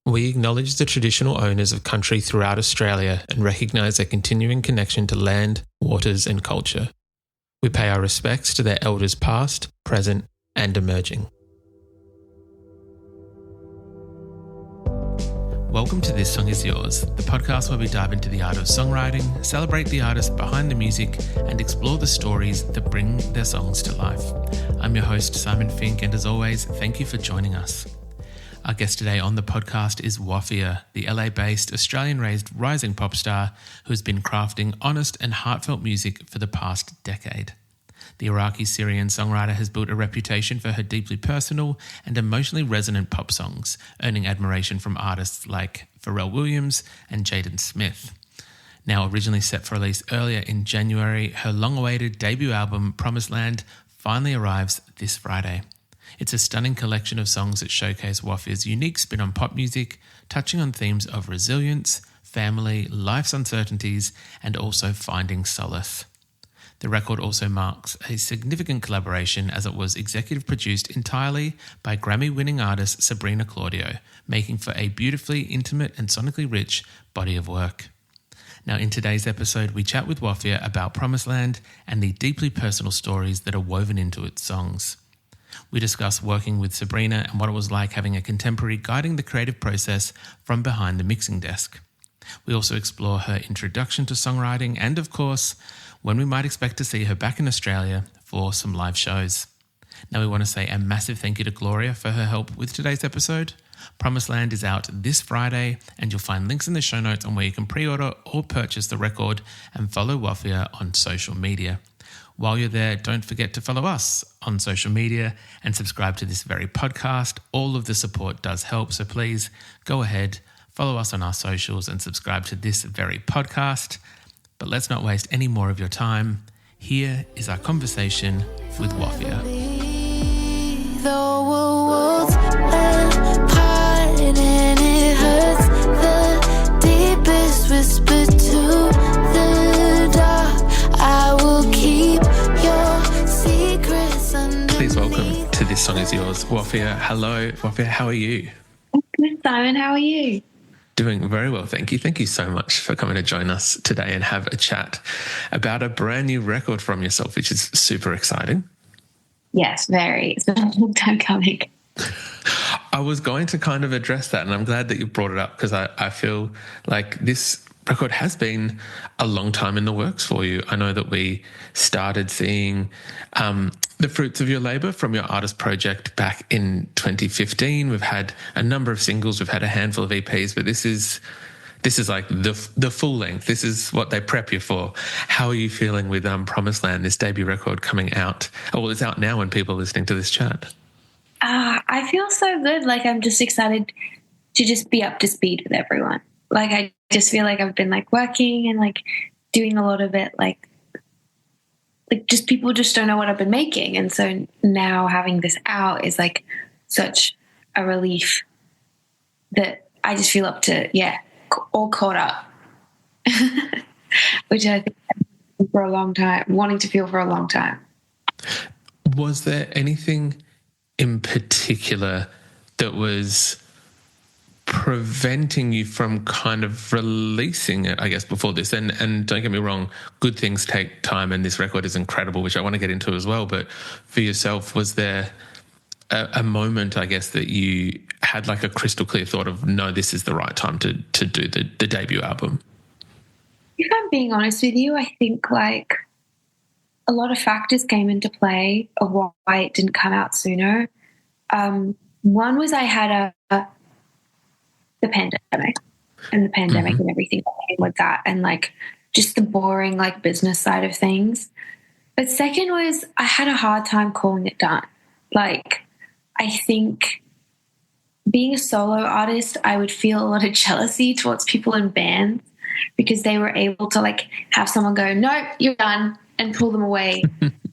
We acknowledge the traditional owners of country throughout Australia and recognise their continuing connection to land, waters and culture. We pay our respects to their elders past, present and emerging. Welcome to This Song Is Yours, the podcast where we dive into the art of songwriting, celebrate the artists behind the music and explore the stories that bring their songs to life. I'm your host, Simon Fink, and as always, thank you for joining us. Our guest today on the podcast is Wafia, the LA-based, Australian-raised rising pop star who has been crafting honest and heartfelt music for the past decade. The Iraqi-Syrian songwriter has built a reputation for her deeply personal and emotionally resonant pop songs, earning admiration from artists like Pharrell Williams and Jaden Smith. Now originally set for release earlier in January, her long-awaited debut album, Promised Land, finally arrives this Friday. It's a stunning collection of songs that showcase Wafia's unique spin on pop music, touching on themes of resilience, family, life's uncertainties, and also finding solace. The record also marks a significant collaboration as it was executive produced entirely by Grammy-winning artist Sabrina Claudio, making for a beautifully intimate and sonically rich body of work. Now, in today's episode, we chat with Wafia about Promised Land and the deeply personal stories that are woven into its songs. We discuss working with Sabrina and what it was like having a contemporary guiding the creative process from behind the mixing desk. We also explore her introduction to songwriting and, of course, when we might expect to see her back in Australia for some live shows. Now, we want to say a massive thank you to Gloria for her help with today's episode. Promised Land is out this Friday, and you'll find links in the show notes on where you can pre-order or purchase the record and follow Wafia on social media. While you're there, don't forget to follow us on social media and subscribe to this very podcast. All of the support does help, so please go ahead, follow us on our socials and subscribe to this very podcast. But let's not waste any more of your time. Here is our conversation with Wafia. Please welcome to This Song Is Yours, Wafia. Hello, Wafia, how are you? Good, Simon, how are you? Doing very well, thank you. Thank you so much for coming to join us today and have a chat about a brand new record from yourself, which is super exciting. Yes, very. It's been a long time coming. I was going to kind of address that, and I'm glad that you brought it up because I feel like this record has been a long time in the works for you. I know that we started seeing the fruits of your labour from your artist project back in 2015. We've had a number of singles, we've had a handful of EPs, but this is like the full length. This is what they prep you for. How are you feeling with Promised Land, this debut record coming out? Oh, well, it's out now when people are listening to this chat. I feel so good. Like, I'm just excited to just be up to speed with everyone. Like, I just feel like I've been like working and like doing a lot of it, like just people just don't know what I've been making. And so now having this out is like such a relief that I just feel up to, all caught up, which I think for a long time, wanting to feel for a long time. Was there anything in particular that was preventing you from kind of releasing it, I guess, before this? And don't get me wrong, good things take time and this record is incredible, which I want to get into as well. But for yourself, was there a moment, I guess, that you had like a crystal clear thought of, no, this is the right time to do the debut album? If I'm being honest with you, I think like a lot of factors came into play of why it didn't come out sooner. One was I had the pandemic and everything that came with that, and like just the boring like business side of things. But second was I had a hard time calling it done. Like, I think being a solo artist, I would feel a lot of jealousy towards people in bands because they were able to like have someone go, "No, you're done," and pull them away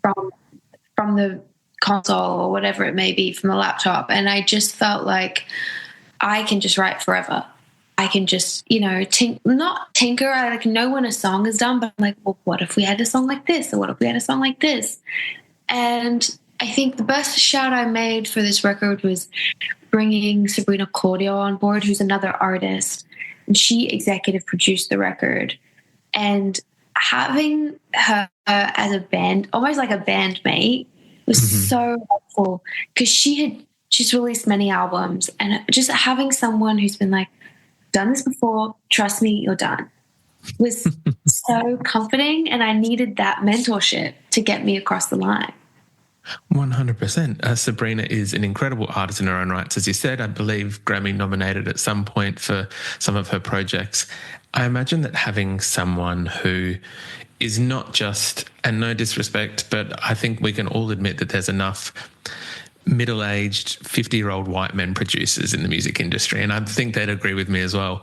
from the console or whatever it may be, from the laptop. And I just felt like I can just write forever. I can just, not tinker. I like know when a song is done, but I'm like, well, what if we had a song like this? Or what if we had a song like this? And I think the best shout I made for this record was bringing Sabrina Claudio on board, who's another artist, and she executive produced the record. And having her as a band, almost like a bandmate, was so helpful, because she's released many albums, and just having someone who's been like, done this before, trust me, you're done, was so comforting. And I needed that mentorship to get me across the line. 100%. Sabrina is an incredible artist in her own rights. As you said, I believe Grammy nominated at some point for some of her projects. I imagine that having someone who is not just, and no disrespect, but I think we can all admit that there's enough middle-aged 50-year-old white men producers in the music industry, and I think they'd agree with me as well.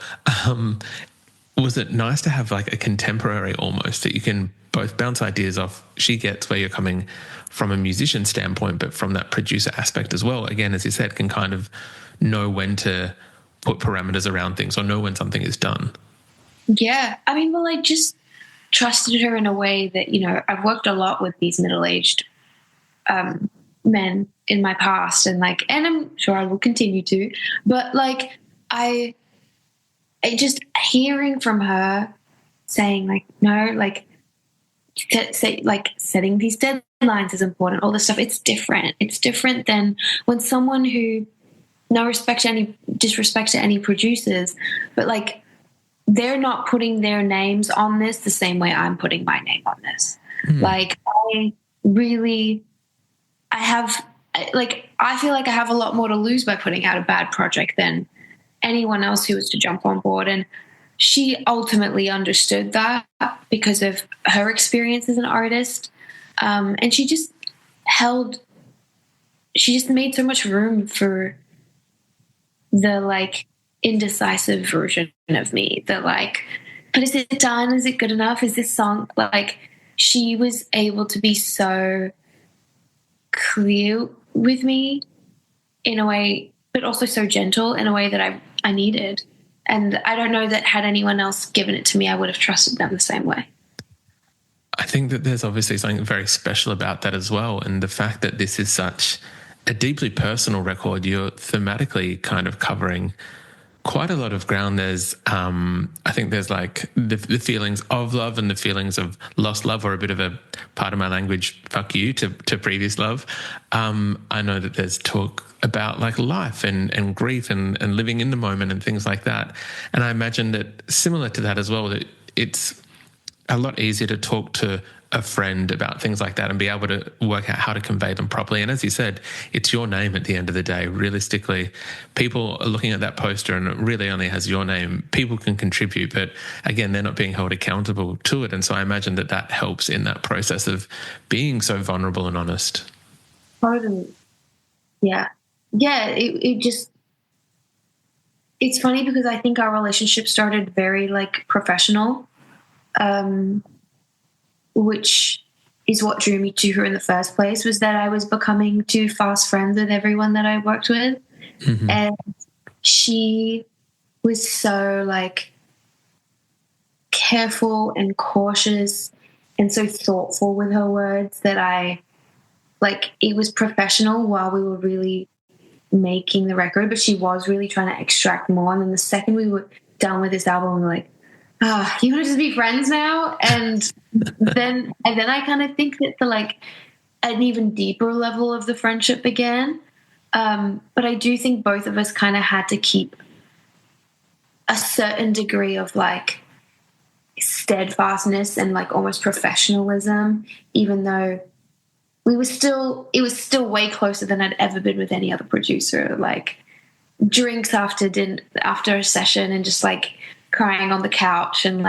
Was it nice to have like a contemporary almost that you can both bounce ideas off? She gets where you're coming from a musician standpoint, but from that producer aspect as well, again, as you said, can kind of know when to put parameters around things or know when something is done. Yeah. I mean, well, I just trusted her in a way that, you know, I've worked a lot with these middle-aged men in my past, and I'm sure I will continue to, but like I just hearing from her saying like, no, like setting these deadlines is important, all this stuff. It's different than when someone who, no disrespect to any producers, but like they're not putting their names on this the same way I'm putting my name on this. Like I feel like I have a lot more to lose by putting out a bad project than anyone else who was to jump on board. And she ultimately understood that because of her experience as an artist. And she just made so much room for the like indecisive version of me that like, but is it done? Is it good enough? Is this song like, she was able to be so clear with me in a way, but also so gentle in a way that I needed. And I don't know that had anyone else given it to me, I would have trusted them the same way. I think that there's obviously something very special about that as well. And the fact that this is such a deeply personal record, you're thematically kind of covering quite a lot of ground. There's, I think there's like the feelings of love and the feelings of lost love, or a bit of a, part of my language, fuck you to previous love. I know that there's talk about like life and grief and living in the moment and things like that. And I imagine that similar to that as well, that it's a lot easier to talk to a friend about things like that and be able to work out how to convey them properly. And as you said, it's your name at the end of the day. Realistically, people are looking at that poster and it really only has your name. People can contribute, but again, they're not being held accountable to it. And so I imagine that that helps in that process of being so vulnerable and honest. Totally. Yeah. Yeah. It just, it's funny because I think our relationship started very like professional, which is what drew me to her in the first place, was that I was becoming too fast friends with everyone that I worked with. Mm-hmm. And she was so like careful and cautious and so thoughtful with her words that it was professional while we were really making the record, but she was really trying to extract more. And then the second we were done with this album, we were like, you want to just be friends now? And then I kind of think that an even deeper level of the friendship began. But I do think both of us kind of had to keep a certain degree of like steadfastness and like almost professionalism, even though it was still way closer than I'd ever been with any other producer. Like drinks after a session and just like crying on the couch and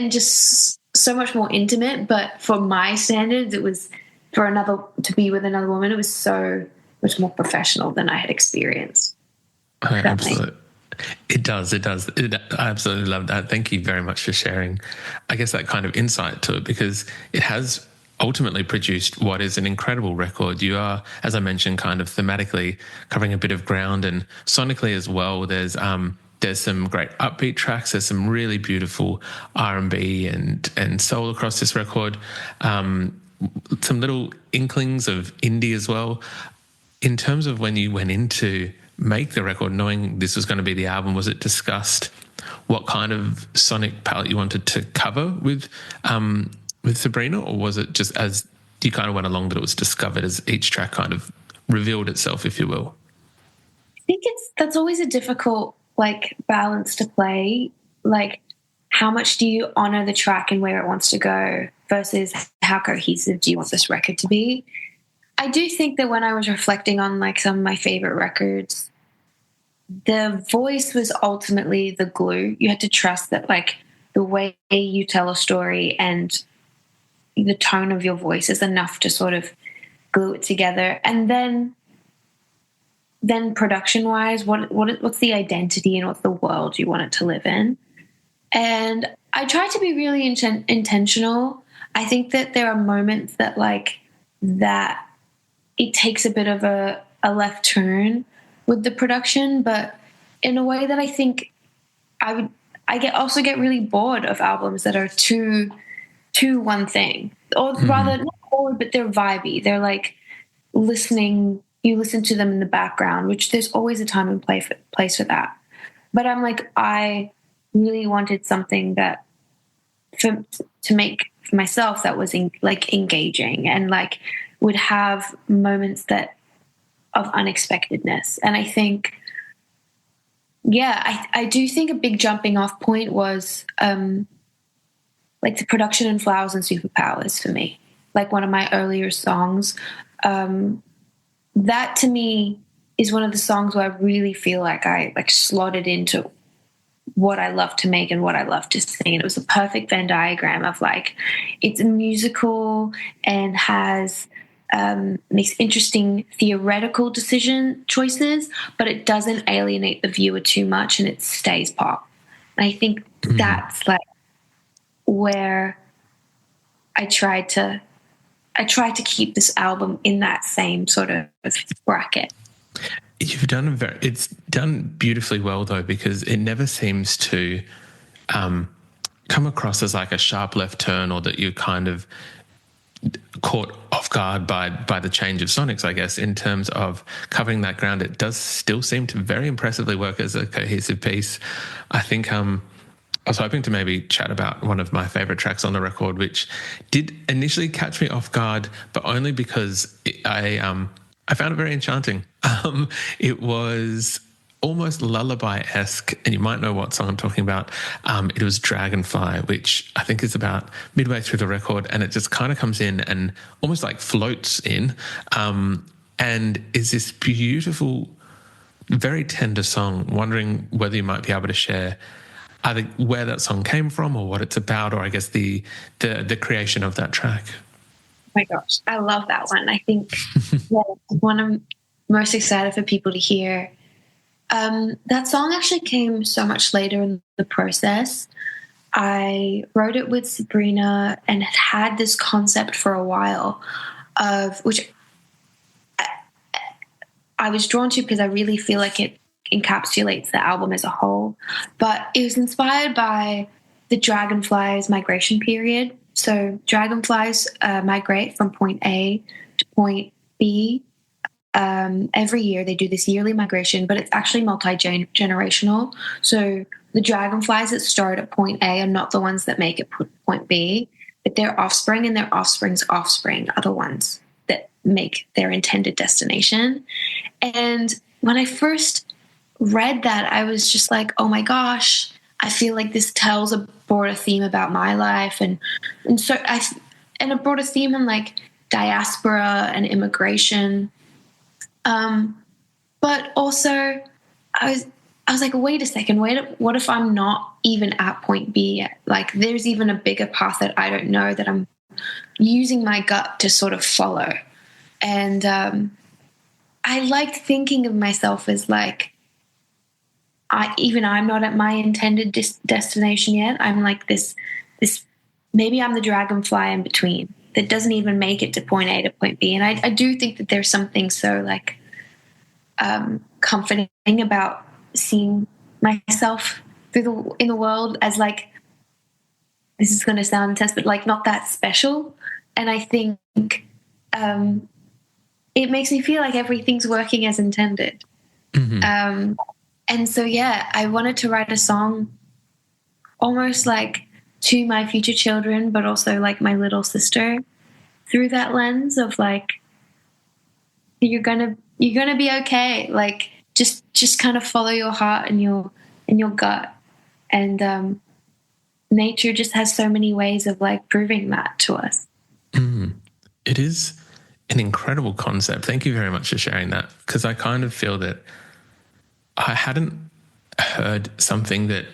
just so much more intimate. But for my standards, it was to be with another woman, it was so much more professional than I had experienced. Absolutely. It does. I absolutely love that. Thank you very much for sharing, I guess, that kind of insight to it, because it has ultimately produced what is an incredible record. You are, as I mentioned, kind of thematically covering a bit of ground, and sonically as well. There's some great upbeat tracks. There's some really beautiful R&B and soul across this record. Some little inklings of indie as well. in terms of when you went in to make the record, knowing this was going to be the album, was it discussed what kind of sonic palette you wanted to cover with Sabrina, or was it just as you kind of went along that it was discovered as each track kind of revealed itself, if you will? I think that's always a difficult balance to play. How much do you honor the track and where it wants to go versus how cohesive do you want this record to be? I do think that when I was reflecting on some of my favorite records, the voice was ultimately the glue. You had to trust that the way you tell a story and the tone of your voice is enough to sort of glue it together. And then production wise, what's the identity and what's the world you want it to live in? And I try to be really intentional. I think that there are moments that that it takes a bit of a left turn with the production, but in a way that I think I also get really bored of albums that are too one thing, or rather not bored, but they're vibey. They're you listen to them in the background, which there's always a time and place for that. But I really wanted something that to make for myself that was engaging and would have moments of unexpectedness. And I think, I do think a big jumping off point was the production in Flowers and Superpowers for me. One of my earlier songs. That to me is one of the songs where I really feel I slotted into what I love to make and what I love to sing. And it was a perfect Venn diagram of it's a musical and has makes interesting theoretical decision choices, but it doesn't alienate the viewer too much and it stays pop. And I think that's where I tried to keep this album in that same sort of bracket. It's done beautifully well though, because it never seems to come across as a sharp left turn, or that you're kind of caught off guard by the change of sonics, I guess, in terms of covering that ground. It does still seem to very impressively work as a cohesive piece. I think I was hoping to maybe chat about one of my favourite tracks on the record, which did initially catch me off guard, but only because I found it very enchanting. It was almost lullaby-esque, and you might know what song I'm talking about. It was Dragonfly, which I think is about midway through the record, and it just kind of comes in and almost floats in, and is this beautiful, very tender song. Wondering whether you might be able to share either where that song came from or what it's about, or I guess the creation of that track. Oh my gosh, I love that one. I think one I'm most excited for people to hear. That song actually came so much later in the process. I wrote it with Sabrina and had this concept for a while of which I was drawn to because I really feel like it encapsulates the album as a whole. But it was inspired by the dragonflies migration period. So dragonflies migrate from point A to point B. Every year they do this yearly migration, but it's actually multi-generational. So the dragonflies that start at point A are not the ones that make it point B, but their offspring and their offspring's offspring are the ones that make their intended destination. And when I first read that, I was just like, oh my gosh, I feel like this tells a broader theme about my life. And a broader theme in diaspora and immigration. But also I was like, wait a second, what if I'm not even at point B yet? There's even a bigger path that I don't know that I'm using my gut to sort of follow. And I liked thinking of myself as I'm not at my intended destination yet. I'm this maybe I'm the dragonfly in between that doesn't even make it to point A to point B. And I do think that there's something so comforting about seeing myself in the world as this is going to sound intense, but not that special. And I think it makes me feel like everything's working as intended. Mm-hmm. And so, yeah, I wanted to write a song almost like to my future children, but also like my little sister, through that lens of like, you're gonna be okay. Like, just kind of follow your heart and your gut. And nature just has so many ways of like proving that to us. It is an incredible concept. Thank you very much for sharing that, because I kind of feel that I hadn't heard something that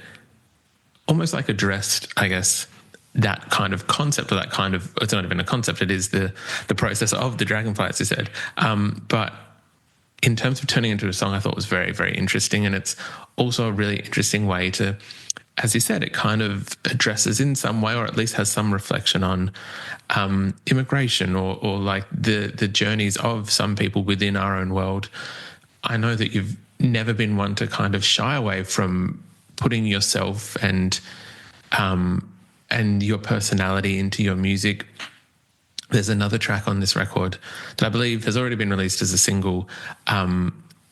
almost like addressed, I guess, that kind of concept, or that kind of, it's not even a concept, it is the process of the dragonfly, as you said. But in terms of turning into a song, I thought was very, very interesting. And it's also a really interesting way to, as you said, it kind of addresses in some way, or at least has some reflection on immigration, or like the journeys of some people within our own world. I know that you've never been one to kind of shy away from putting yourself and your personality into your music. There's another track on this record that I believe has already been released as a single,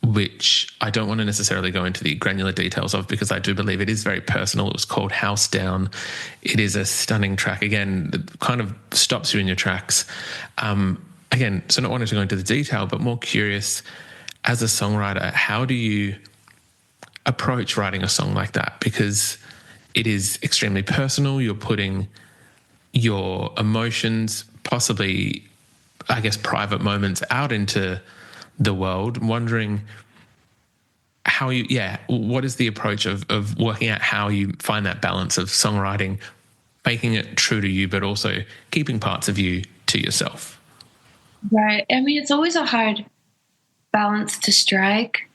which I don't want to necessarily go into the granular details of, because I do believe it is very personal. It was called House Down. It is a stunning track. Again, that kind of stops you in your tracks. Again, so not wanting to go into the detail, but more curious, as a songwriter, how do you approach writing a song like that? Because it is extremely personal. You're putting your emotions, possibly, I guess, private moments out into the world. Wondering how what is the approach of working out how you find that balance of songwriting, making it true to you, but also keeping parts of you to yourself? Right. I mean, it's always a hard balance to strike.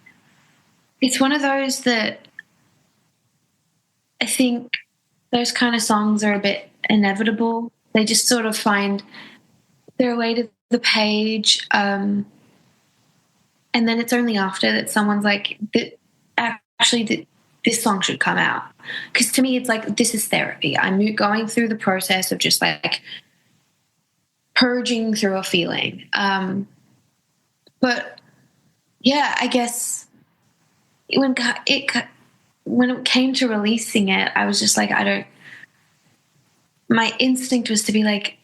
It's one of those that I think those kind of songs are a bit inevitable. They just sort of find their way to the page. And then it's only after that someone's like, this song should come out. Because to me, it's like, this is therapy. I'm going through the process of just like purging through a feeling. But yeah, I guess when it came to releasing it, I was just like, my instinct was to be like,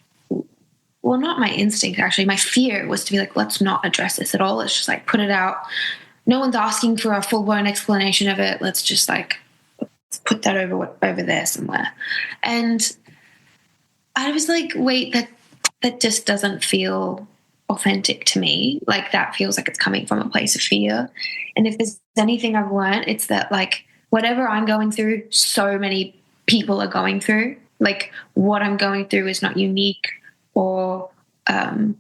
well, not my instinct, actually. My fear was to be like, let's not address this at all. Let's just like put it out. No one's asking for a full-blown explanation of it. Let's just like, let's put that over there somewhere. And I was like, wait, that just doesn't feel authentic to me. Like, that feels like it's coming from a place of fear. And if there's anything I've learned, it's that like whatever I'm going through, so many people are going through. Like, what I'm going through is not unique or in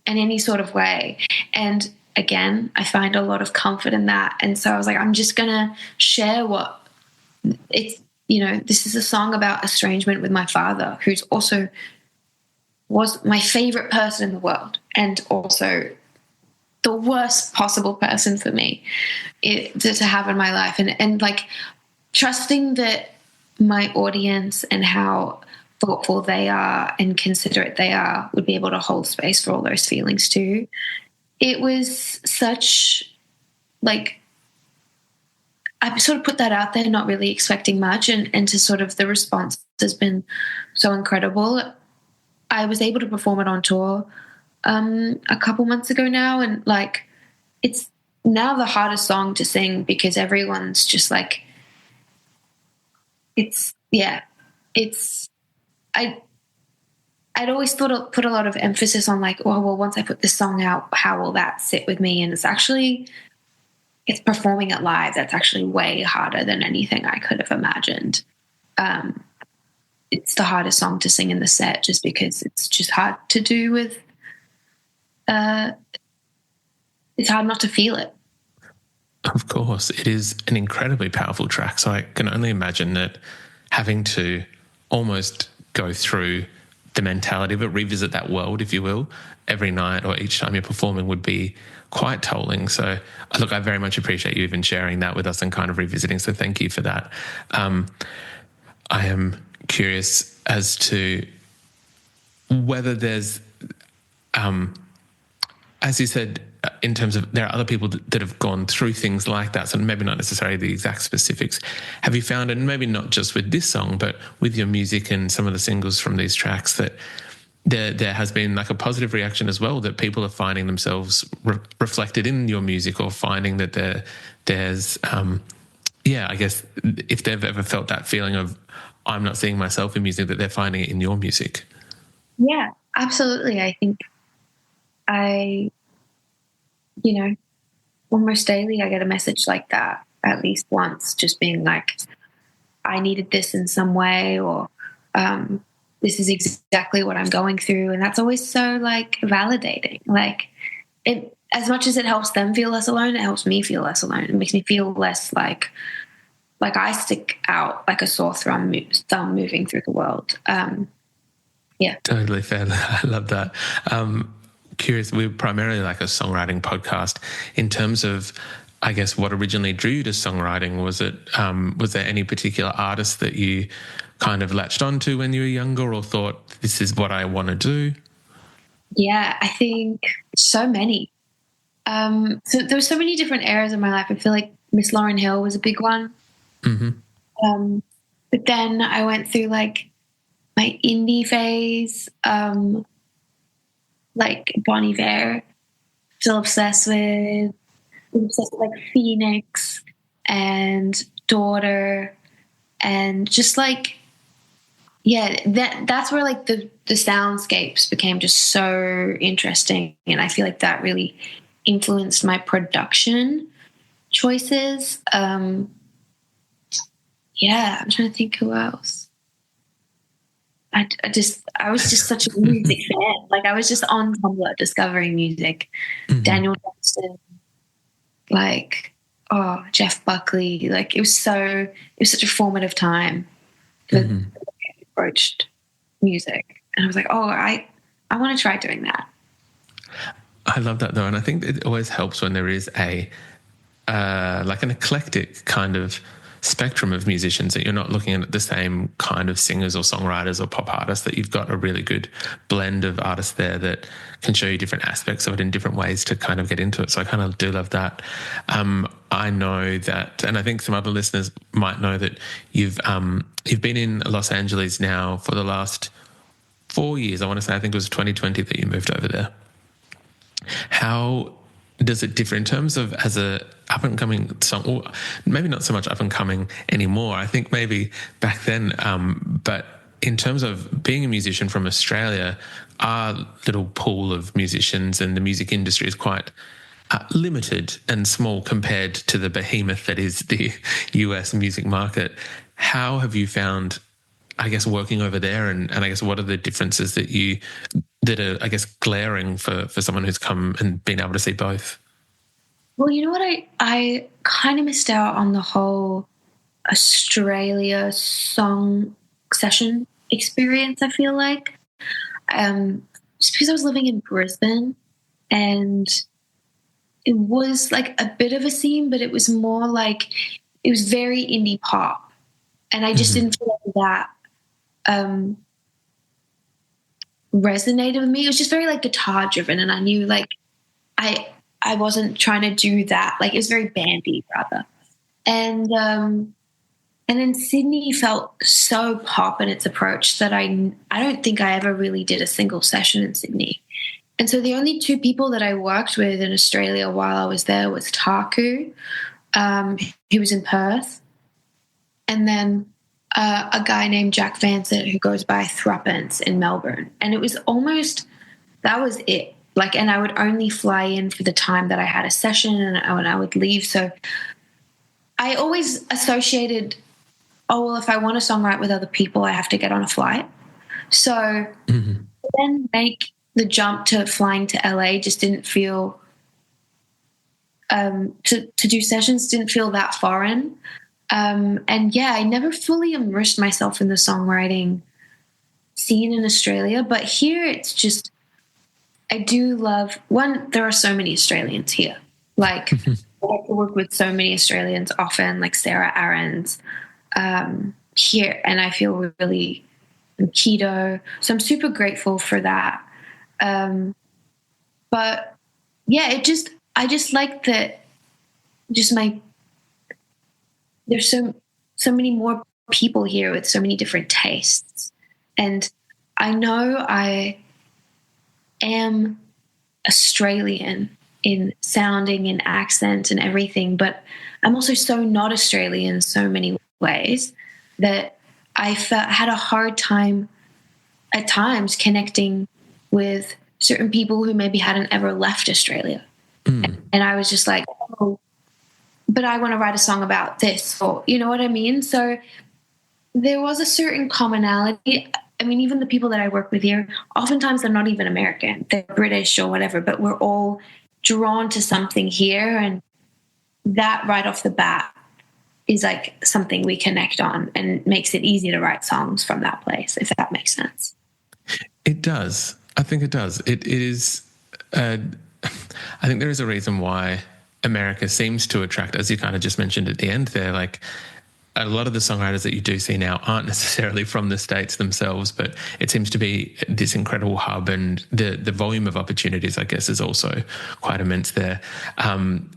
any sort of way. And again, I find a lot of comfort in that. And so I was like, I'm just gonna share what it's, this is a song about estrangement with my father, who's also was my favorite person in the world, and also the worst possible person for me to have in my life. And like trusting that my audience and how thoughtful they are and considerate they are would be able to hold space for all those feelings too. It was such like, I sort of put that out there, not really expecting much, and to sort of the response has been so incredible. I was able to perform it on tour a couple months ago now, and like it's now the hardest song to sing because everyone's just like, I'd always put a lot of emphasis on like, oh, well, once I put this song out, how will that sit with me? And it's performing it live. That's actually way harder than anything I could have imagined. It's the hardest song to sing in the set just because it's just hard to do with, it's hard not to feel it. Of course, it is an incredibly powerful track. So I can only imagine that having to almost go through the mentality of it, revisit that world, if you will, every night or each time you're performing would be quite tolling. So look, I very much appreciate you even sharing that with us and kind of revisiting. So thank you for that. I am curious as to whether there's as you said, in terms of there are other people that have gone through things like that, so maybe not necessarily the exact specifics. Have you found, and maybe not just with this song, but with your music and some of the singles from these tracks, that there has been like a positive reaction as well, that people are finding themselves reflected in your music, or finding that there's, I guess if they've ever felt that feeling of I'm not seeing myself in music, that they're finding it in your music? Yeah, absolutely. I think almost daily I get a message like that, at least once, just being like, I needed this in some way, or this is exactly what I'm going through. And that's always so like validating. Like, it, as much as it helps them feel less alone, it helps me feel less alone. It makes me feel less like I stick out like a sore thumb moving through the world. Yeah. Totally fair. I love that. Curious, we're primarily like a songwriting podcast. In terms of, I guess, what originally drew you to songwriting, was there any particular artist that you kind of latched onto when you were younger, or thought, this is what I want to do? Yeah, I think so many. So there were so many different eras of my life. I feel like Miss Lauryn Hill was a big one. Mm-hmm. But then I went through like my indie phase, like Bon Iver, still obsessed with like Phoenix and Daughter, and just like, yeah, that's where like the soundscapes became just so interesting, and I feel like that really influenced my production choices. Yeah, I'm trying to think who else. I was just such a music fan. Like, I was just on Tumblr discovering music. Mm-hmm. Daniel Johnston, like, Jeff Buckley. Like, it was such a formative time that I approached music. And I was like, I want to try doing that. I love that though. And I think it always helps when there is like an eclectic kind of spectrum of musicians, that you're not looking at the same kind of singers or songwriters or pop artists, that you've got a really good blend of artists there that can show you different aspects of it in different ways to kind of get into it. So I kind of do love that. I know that, and I think some other listeners might know, that you've been in Los Angeles now for the last 4 years. I want to say, I think it was 2020 that you moved over there. How does it differ in terms of as a up-and-coming song, or maybe not so much up-and-coming anymore, I think maybe back then, but in terms of being a musician from Australia, our little pool of musicians and the music industry is quite limited and small compared to the behemoth that is the US music market. How have you found, I guess, working over there, and I guess what are the differences that are, I guess, glaring for someone who's come and been able to see both? Well, you know what? I kind of missed out on the whole Australia song session experience, I feel like. Just because I was living in Brisbane, and it was like a bit of a scene, but it was more like, it was very indie pop. And I just didn't feel like that resonated with me. It was just very like guitar driven, and I knew like I wasn't trying to do that. Like, it was very bandy rather. And then Sydney felt so pop in its approach that I don't think I ever really did a single session in Sydney. And so the only two people that I worked with in Australia while I was there was Taku, who was in Perth, and then a guy named Jack Vansett who goes by Thruppence in Melbourne. And it was almost, that was it. Like, and I would only fly in for the time that I had a session, and I would leave. So I always associated, if I want to songwrite with other people, I have to get on a flight. So then make the jump to flying to LA just didn't feel, to do sessions didn't feel that foreign. And yeah, I never fully immersed myself in the songwriting scene in Australia, but here it's just, I do love, one, there are so many Australians here. Like, I work with so many Australians often, like Sarah Aarons here, and I feel really keto. So I'm super grateful for that. But yeah, I just like that. Just there's so many more people here with so many different tastes, and I know I am Australian in sounding and accent and everything, but I'm also so not Australian in so many ways that I had a hard time at times connecting with certain people who maybe hadn't ever left Australia. And I was just like, oh, but I want to write a song about this, or you know what I mean? So there was a certain commonality. I mean, even the people that I work with here, oftentimes they're not even American, they're British or whatever, but we're all drawn to something here. And that right off the bat is like something we connect on and makes it easy to write songs from that place, if that makes sense. It does. I think it does. It is, I think there is a reason why America seems to attract, as you kind of just mentioned at the end there, like a lot of the songwriters that you do see now aren't necessarily from the States themselves, but it seems to be this incredible hub, and the volume of opportunities, I guess, is also quite immense there.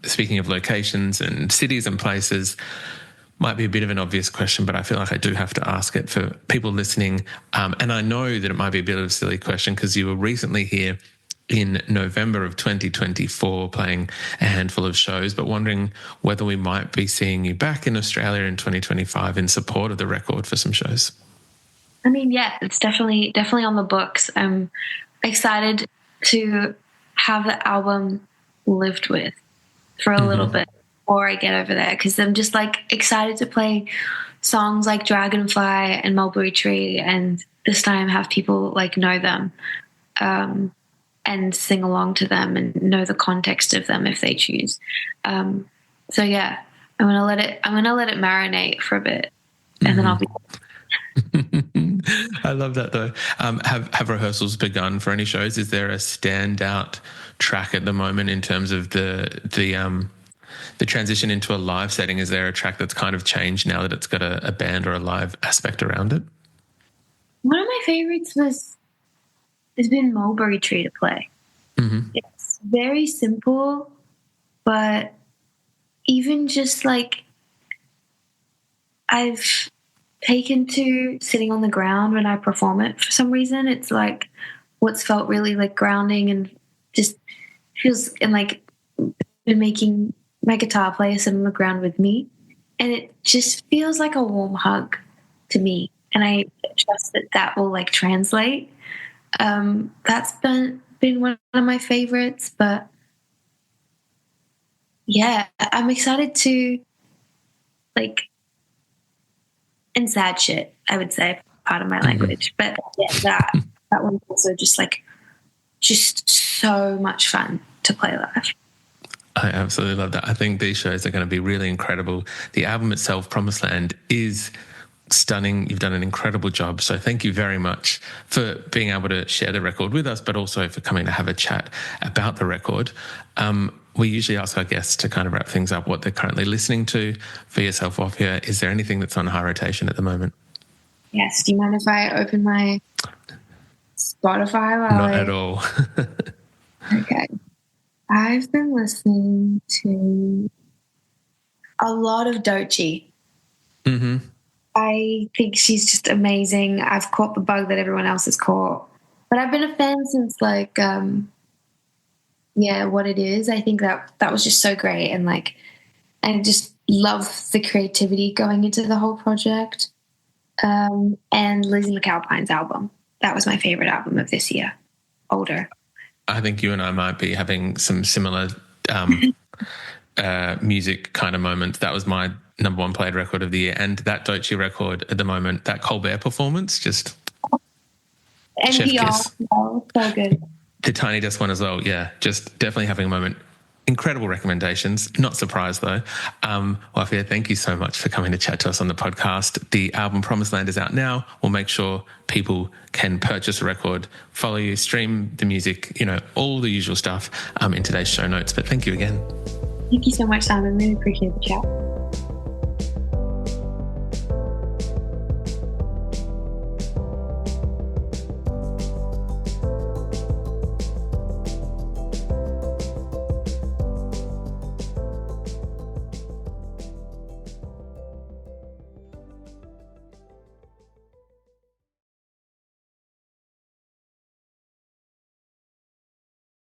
Speaking of locations and cities and places, might be a bit of an obvious question, but I feel like I do have to ask it for people listening. And I know that it might be a bit of a silly question because you were recently here in November of 2024 playing a handful of shows, but wondering whether we might be seeing you back in Australia in 2025 in support of the record for some shows. I mean, yeah, it's definitely on the books. I'm excited to have the album lived with for a little bit before I get over there, because I'm just like excited to play songs like Dragonfly and Mulberry Tree, and this time have people like know them and sing along to them and know the context of them if they choose. So yeah, I'm gonna let it marinate for a bit, and then I'll be. I love that though. Have rehearsals begun for any shows? Is there a standout track at the moment in terms of the transition into a live setting? Is there a track that's kind of changed now that it's got a band or a live aspect around it? One of my favorites has been Mulberry Tree to play. It's very simple, but even just like I've taken to sitting on the ground when I perform it for some reason. It's like what's felt really like grounding and just feels, and like been making my guitar player sit on the ground with me, and it just feels like a warm hug to me, and I trust that will like translate. That's been one of my favorites, but yeah, I'm excited to like, and sad shit, I would say, part of my language, but yeah, that one's also just so much fun to play live. I absolutely love that. I think these shows are going to be really incredible. The album itself, Promised Land, is stunning. You've done an incredible job. So thank you very much for being able to share the record with us, but also for coming to have a chat about the record. We usually ask our guests to kind of wrap things up what they're currently listening to. For yourself, Wafia, is there anything that's on high rotation at the moment? Yes. Do you mind if I open my Spotify? Not at all. Okay. I've been listening to a lot of Doechii. I think she's just amazing. I've caught the bug that everyone else has caught. But I've been a fan since like, What It Is. I think that was just so great. And like, I just love the creativity going into the whole project. And Lizzie McAlpine's album. That was my favorite album of this year. Older. I think you and I might be having some similar music kind of moments. That was my number one played record of the year, and that Doechii record at the moment, that Colbert performance, just NPR, so good. The Tiny Desk one as well, yeah, just definitely having a moment. Incredible recommendations. Not surprised though. Wafia, thank you so much for coming to chat to us on the podcast. The album Promised Land is out now. We'll make sure people can purchase a record, follow you, stream the music, all the usual stuff in today's show notes. But thank you again. Thank you so much, Simon. Really appreciate the chat.